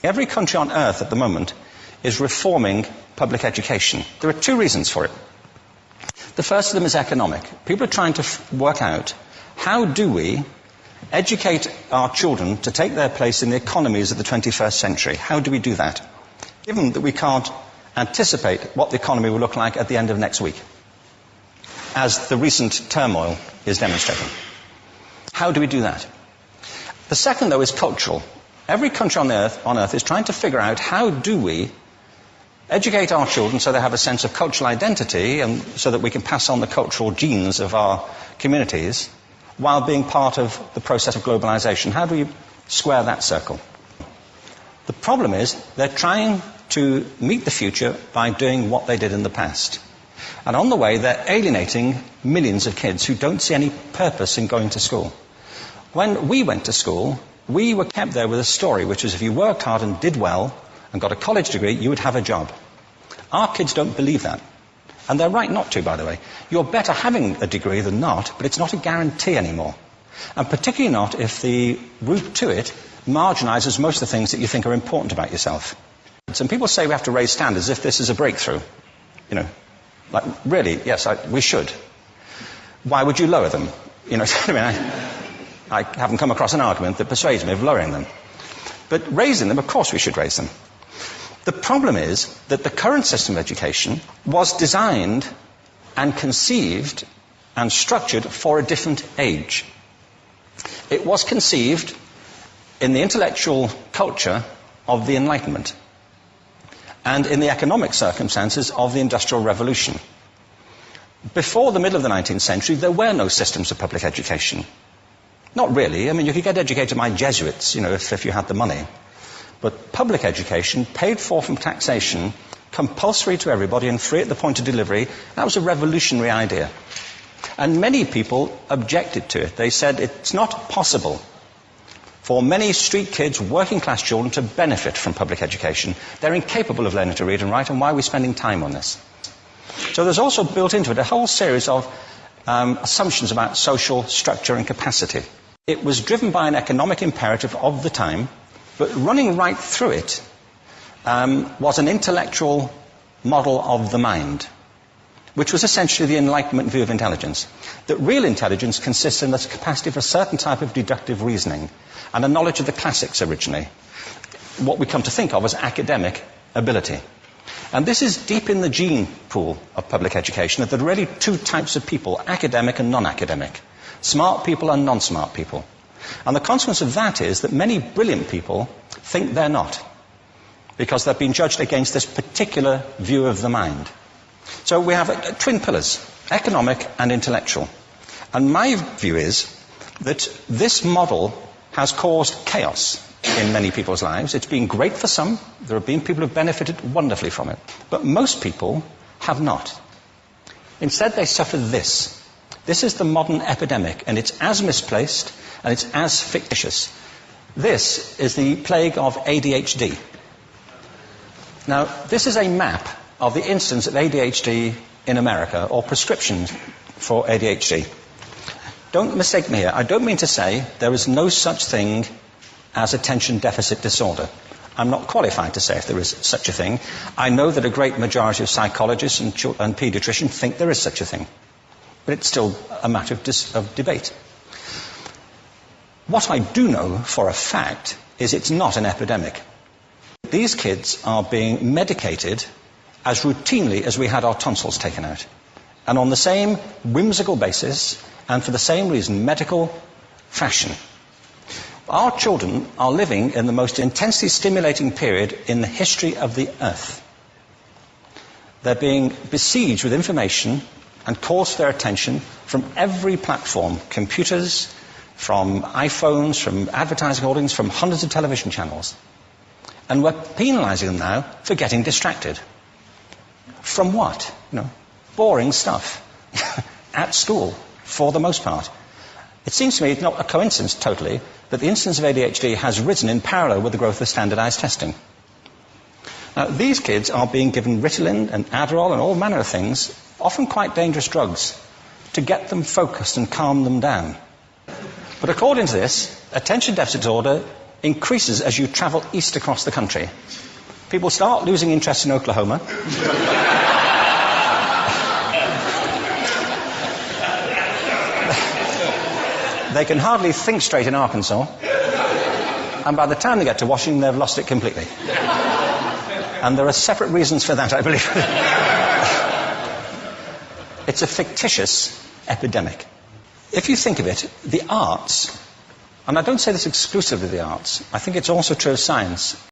Every country on earth at the moment is reforming public education. There are two reasons for it. The first of them is economic. People are trying to work out, how do we educate our children to take their place in the economies of the 21st century? How do we do that, given that we can't anticipate what the economy will look like at the end of next week, as the recent turmoil is demonstrating? How do we do that? The second, though, is cultural. Every country on earth is trying to figure out, how do we educate our children so they have a sense of cultural identity and so that we can pass on the cultural genes of our communities while being part of the process of globalization. How do we square that circle? The problem is they're trying to meet the future by doing what they did in the past. And on the way, they're alienating millions of kids who don't see any purpose in going to school. When we went to school, we were kept there with a story, which was if you worked hard and did well and got a college degree, you would have a job. Our kids don't believe that. And they're right not to, by the way. You're better having a degree than not, but it's not a guarantee anymore. And particularly not if the route to it marginalizes most of the things that you think are important about yourself. Some people say we have to raise standards as if this is a breakthrough. You know, like, really, yes, we should. Why would you lower them? You know, I haven't come across an argument that persuades me of lowering them. But raising them, of course we should raise them. The problem is that the current system of education was designed and conceived and structured for a different age. It was conceived in the intellectual culture of the Enlightenment and in the economic circumstances of the Industrial Revolution. Before the middle of the 19th century, there were no systems of public education. Not really. I mean, you could get educated by Jesuits, you know, if you had the money. But public education, paid for from taxation, compulsory to everybody and free at the point of delivery, that was a revolutionary idea. And many people objected to it. They said it's not possible for many street kids, working class children, to benefit from public education. They're incapable of learning to read and write, and why are we spending time on this? So there's also built into it a whole series of assumptions about social structure and capacity. It was driven by an economic imperative of the time, but running right through it was an intellectual model of the mind, which was essentially the Enlightenment view of intelligence. That real intelligence consists in the capacity for a certain type of deductive reasoning and a knowledge of the classics originally, what we come to think of as academic ability. And this is deep in the gene pool of public education, that there are really two types of people, academic and non-academic, smart people and non-smart people. And the consequence of that is that many brilliant people think they're not, because they've been judged against this particular view of the mind. So we have twin pillars, economic and intellectual. And my view is that this model has caused chaos in many people's lives. It's been great for some. There have been people who have benefited wonderfully from it. But most people have not. Instead, they suffer this. This is the modern epidemic, and it's as misplaced and it's as fictitious. This is the plague of ADHD. Now, this is a map of the incidence of ADHD in America, or prescriptions for ADHD. Don't mistake me here. I don't mean to say there is no such thing as attention deficit disorder. I'm not qualified to say if there is such a thing. I know that a great majority of psychologists and paediatricians think there is such a thing. But it's still a matter of debate. What I do know for a fact is it's not an epidemic. These kids are being medicated as routinely as we had our tonsils taken out. And on the same whimsical basis, and for the same reason, medical fashion. Our children are living in the most intensely stimulating period in the history of the earth. They're being besieged with information and calls for their attention from every platform, computers, from iPhones, from advertising holdings, from hundreds of television channels. And we're penalizing them now for getting distracted. From what? You know, boring stuff. At school, for the most part. It seems to me it's not a coincidence totally that the incidence of ADHD has risen in parallel with the growth of standardized testing. Now, these kids are being given Ritalin and Adderall and all manner of things, often quite dangerous drugs, to get them focused and calm them down. But according to this, attention deficit disorder increases as you travel east across the country. People start losing interest in Oklahoma. They can hardly think straight in Arkansas. And by the time they get to Washington, they've lost it completely. And there are separate reasons for that, I believe. It's a fictitious epidemic. If you think of it, the arts, and I don't say this exclusively the arts, I think it's also true of science,